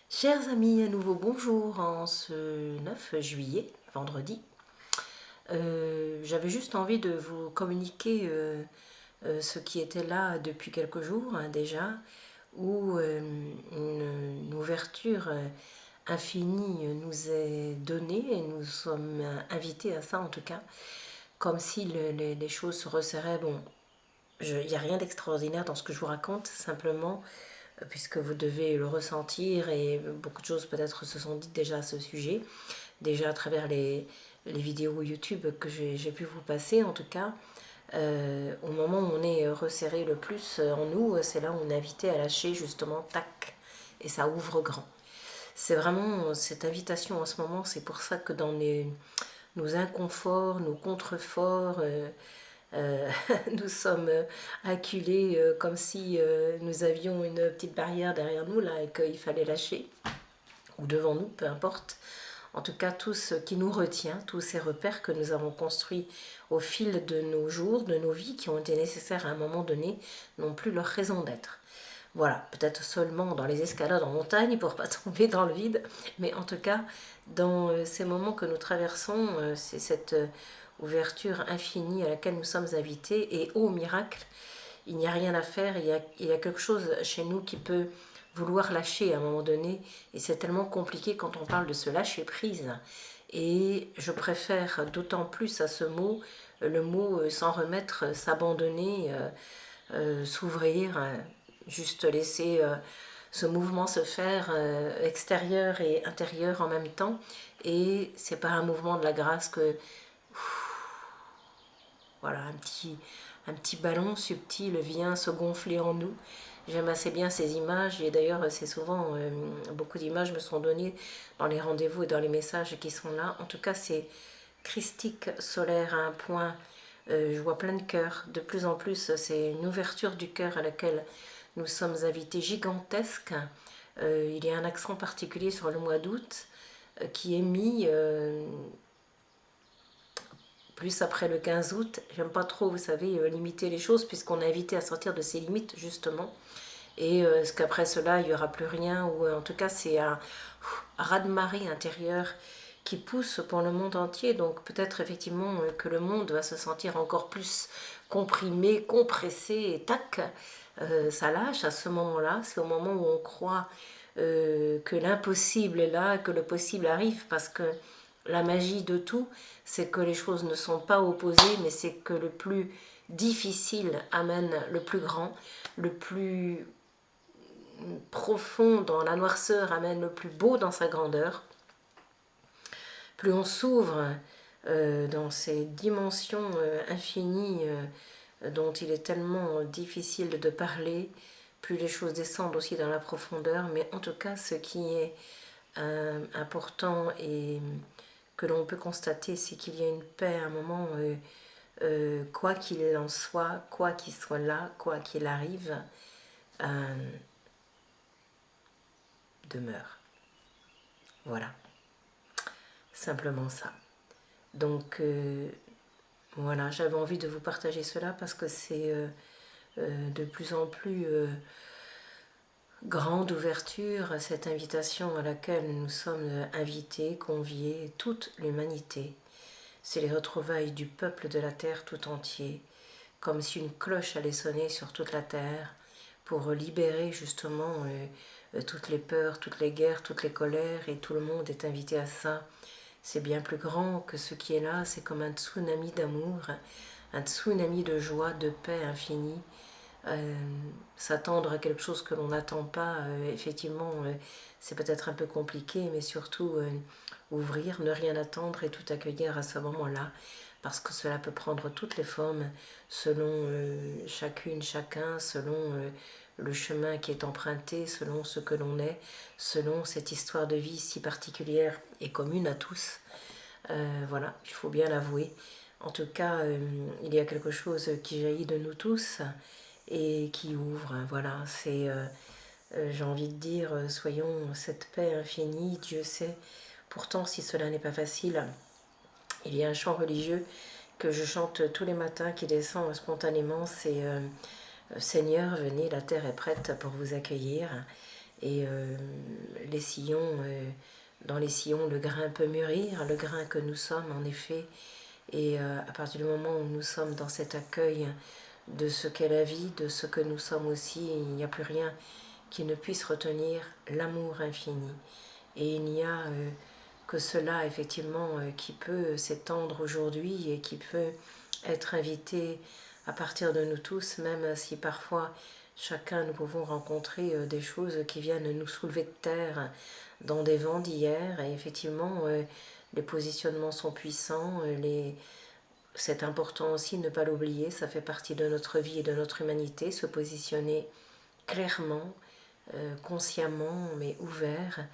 Chers amis, à nouveau bonjour en ce 9 juillet, vendredi. J'avais juste envie de vous communiquer ce qui était là depuis quelques jours déjà, où une ouverture infinie nous est donnée et nous sommes invités à ça en tout cas, comme si les choses se resserraient. Bon, il n'y a rien d'extraordinaire dans ce que je vous raconte, simplement puisque vous devez le ressentir et beaucoup de choses peut-être se sont dites déjà à ce sujet, déjà à travers les vidéos YouTube que j'ai pu vous passer en tout cas. Au moment où on est resserré le plus en nous, c'est là où on est invité à lâcher justement, tac, et ça ouvre grand. C'est vraiment cette invitation en ce moment, c'est pour ça que dans nos inconforts, nos contreforts, euh, nous sommes acculés comme si nous avions une petite barrière derrière nous là et qu'il fallait lâcher, ou devant nous, peu importe. En tout cas, tout ce qui nous retient, tous ces repères que nous avons construits au fil de nos jours, de nos vies, qui ont été nécessaires à un moment donné, n'ont plus leur raison d'être. Voilà, peut-être seulement dans les escalades en montagne pour pas tomber dans le vide, mais en tout cas, dans ces moments que nous traversons, c'est cette ouverture infinie à laquelle nous sommes invités, et au miracle, il n'y a rien à faire, il y a quelque chose chez nous qui peut vouloir lâcher à un moment donné, et c'est tellement compliqué quand on parle de se lâcher prise. Et je préfère d'autant plus à ce mot, le mot s'en remettre, s'abandonner, s'ouvrir, juste laisser ce mouvement se faire extérieur et intérieur en même temps. Et c'est par un mouvement de la grâce que voilà, un petit ballon subtil vient se gonfler en nous. J'aime assez bien ces images et d'ailleurs c'est souvent, beaucoup d'images me sont données dans les rendez-vous et dans les messages qui sont là. En tout cas c'est christique solaire à un point, je vois plein de cœurs. De plus en plus c'est une ouverture du cœur à laquelle nous sommes invités gigantesque. Il y a un accent particulier sur le mois d'août qui est mis plus après le 15 août. J'aime pas trop, vous savez, limiter les choses puisqu'on est invité à sortir de ses limites justement. Et ce qu'après cela, il n'y aura plus rien, ou en tout cas c'est un raz-de-marée intérieur qui pousse pour le monde entier. Donc peut-être effectivement que le monde va se sentir encore plus comprimé, compressé, et tac, ça lâche à ce moment-là. C'est au moment où on croit que l'impossible est là, que le possible arrive, parce que la magie de tout, c'est que les choses ne sont pas opposées, mais c'est que le plus difficile amène le plus grand, le plus profond dans la noirceur amène le plus beau dans sa grandeur. Plus on s'ouvre dans ces dimensions infinies dont il est tellement difficile de parler, plus les choses descendent aussi dans la profondeur. Mais en tout cas, ce qui est important et que l'on peut constater, c'est qu'il y a une paix à un moment, quoi qu'il en soit, quoi qu'il soit là, quoi qu'il arrive, demeure. Voilà, simplement ça. Donc voilà, j'avais envie de vous partager cela parce que c'est de plus en plus grande ouverture, cette invitation à laquelle nous sommes invités, conviés, toute l'humanité. C'est les retrouvailles du peuple de la terre tout entier, comme si une cloche allait sonner sur toute la terre pour libérer justement toutes les peurs, toutes les guerres, toutes les colères, et tout le monde est invité à ça. C'est bien plus grand que ce qui est là, c'est comme un tsunami d'amour, un tsunami de joie, de paix infinie. S'attendre à quelque chose que l'on n'attend pas, effectivement, c'est peut-être un peu compliqué, mais surtout ouvrir, ne rien attendre et tout accueillir à ce moment-là, parce que cela peut prendre toutes les formes selon chacune, chacun, selon le chemin qui est emprunté, selon ce que l'on est, selon cette histoire de vie si particulière et commune à tous. Voilà, il faut bien l'avouer. En tout cas, il y a quelque chose qui jaillit de nous tous et qui ouvre. Voilà, c'est, j'ai envie de dire, soyons cette paix infinie, Dieu sait. Pourtant, si cela n'est pas facile, il y a un chant religieux que je chante tous les matins qui descend spontanément, c'est Seigneur, venez, la terre est prête pour vous accueillir. Et les sillons, dans les sillons, le grain peut mûrir, le grain que nous sommes en effet. Et à partir du moment où nous sommes dans cet accueil de ce qu'est la vie, de ce que nous sommes aussi, il n'y a plus rien qui ne puisse retenir l'amour infini. Et il n'y a que cela, effectivement, qui peut s'étendre aujourd'hui et qui peut être invité à partir de nous tous, même si parfois chacun nous pouvons rencontrer des choses qui viennent nous soulever de terre dans des vents d'hier. Et effectivement, les positionnements sont puissants, c'est important aussi de ne pas l'oublier, ça fait partie de notre vie et de notre humanité, se positionner clairement, consciemment, mais ouvert.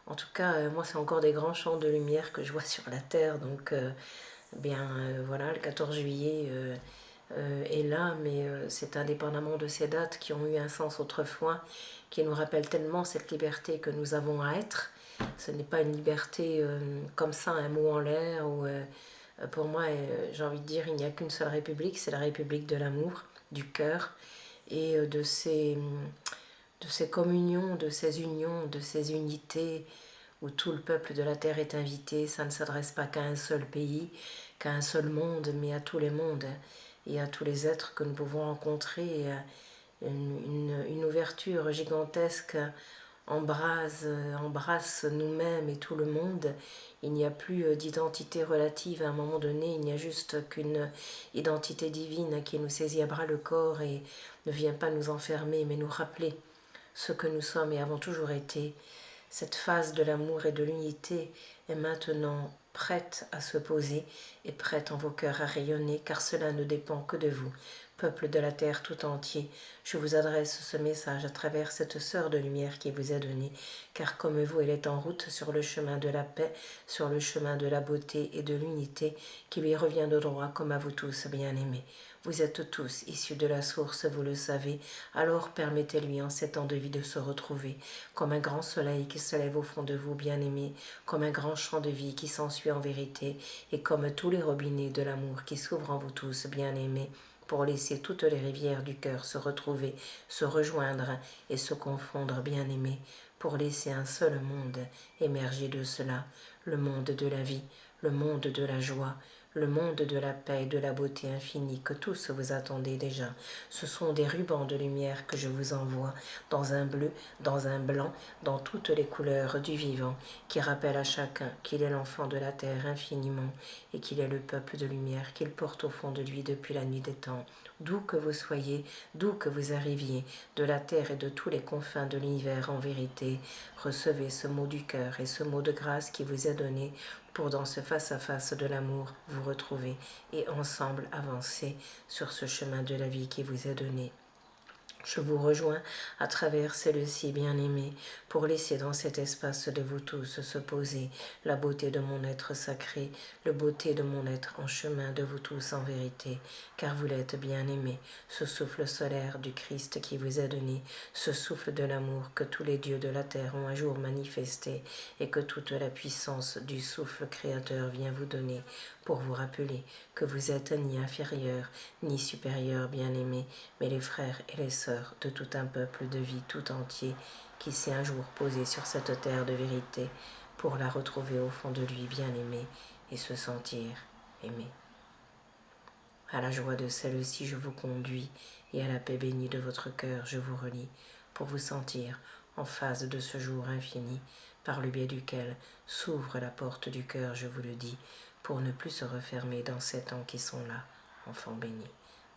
En tout cas, moi, c'est encore des grands champs de lumière que je vois sur la Terre. Donc, voilà, le 14 juillet est là, mais c'est indépendamment de ces dates qui ont eu un sens autrefois, qui nous rappellent tellement cette liberté que nous avons à être. Ce n'est pas une liberté comme ça, un mot en l'air. Pour moi, j'ai envie de dire, il n'y a qu'une seule République, c'est la République de l'amour, du cœur, et de ces communions, de ces unions, de ces unités où tout le peuple de la terre est invité. Ça ne s'adresse pas qu'à un seul pays, qu'à un seul monde, mais à tous les mondes et à tous les êtres que nous pouvons rencontrer. Une ouverture gigantesque embrasse nous-mêmes et tout le monde. Il n'y a plus d'identité relative à un moment donné, il n'y a juste qu'une identité divine qui nous saisit à bras le corps et ne vient pas nous enfermer, mais nous rappeler ce que nous sommes et avons toujours été. Cette phase de l'amour et de l'unité est maintenant prête à se poser et prête en vos cœurs à rayonner, car cela ne dépend que de vous, peuple de la terre tout entier. Je vous adresse ce message à travers cette sœur de lumière qui vous est donnée, car comme vous, elle est en route sur le chemin de la paix, sur le chemin de la beauté et de l'unité, qui lui revient de droit comme à vous tous, bien-aimés. Vous êtes tous issus de la source, vous le savez, alors permettez-lui en ces temps de vie de se retrouver, comme un grand soleil qui se lève au fond de vous, bien-aimés, comme un grand champ de vie qui s'ensuit en vérité, et comme tous les robinets de l'amour qui s'ouvrent en vous tous, bien-aimés, pour laisser toutes les rivières du cœur se retrouver, se rejoindre et se confondre, bien-aimés, pour laisser un seul monde émerger de cela, le monde de la vie, le monde de la joie, le monde de la paix et de la beauté infinie que tous vous attendez déjà. Ce sont des rubans de lumière que je vous envoie, dans un bleu, dans un blanc, dans toutes les couleurs du vivant, qui rappellent à chacun qu'il est l'enfant de la terre infiniment, et qu'il est le peuple de lumière qu'il porte au fond de lui depuis la nuit des temps. D'où que vous soyez, d'où que vous arriviez, de la terre et de tous les confins de l'univers en vérité, recevez ce mot du cœur et ce mot de grâce qui vous est donné pour dans ce face-à-face de l'amour vous retrouver et ensemble avancer sur ce chemin de la vie qui vous est donné. Je vous rejoins à travers celle-ci, bien-aimée, pour laisser dans cet espace de vous tous se poser la beauté de mon être sacré, la beauté de mon être en chemin de vous tous en vérité, car vous l'êtes bien-aimé, ce souffle solaire du Christ qui vous est donné, ce souffle de l'amour que tous les dieux de la terre ont un jour manifesté et que toute la puissance du souffle créateur vient vous donner pour vous rappeler que vous êtes ni inférieur ni supérieur, bien-aimé, mais les frères et les sœurs de tout un peuple de vie tout entier qui s'est un jour posé sur cette terre de vérité pour la retrouver au fond de lui bien-aimé et se sentir aimé. À la joie de celle-ci je vous conduis et à la paix bénie de votre cœur je vous relie pour vous sentir en face de ce jour infini par le biais duquel s'ouvre la porte du cœur, je vous le dis, pour ne plus se refermer dans ces temps qui sont là, enfants bénis.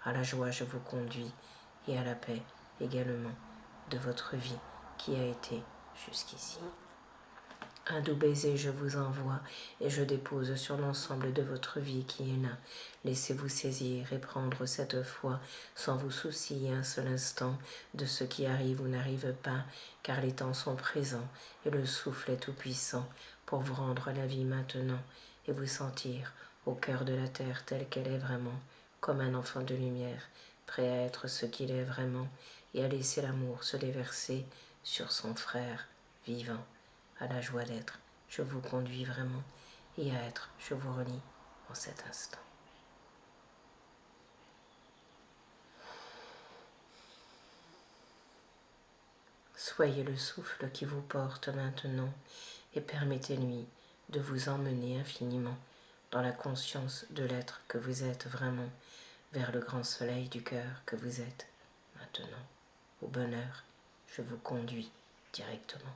À la joie je vous conduis et à la paix également de votre vie qui a été jusqu'ici. Un doux baiser je vous envoie et je dépose sur l'ensemble de votre vie qui est là. Laissez-vous saisir et prendre cette foi sans vous soucier un seul instant de ce qui arrive ou n'arrive pas, car les temps sont présents et le souffle est tout-puissant pour vous rendre la vie maintenant et vous sentir au cœur de la terre telle qu'elle est vraiment, comme un enfant de lumière, prêt à être ce qu'il est vraiment et à laisser l'amour se déverser sur son frère vivant. À la joie d'être, je vous conduis vraiment, et à être, je vous relie en cet instant. Soyez le souffle qui vous porte maintenant et permettez-lui de vous emmener infiniment dans la conscience de l'être que vous êtes vraiment, vers le grand soleil du cœur que vous êtes maintenant. Au bonheur, je vous conduis directement.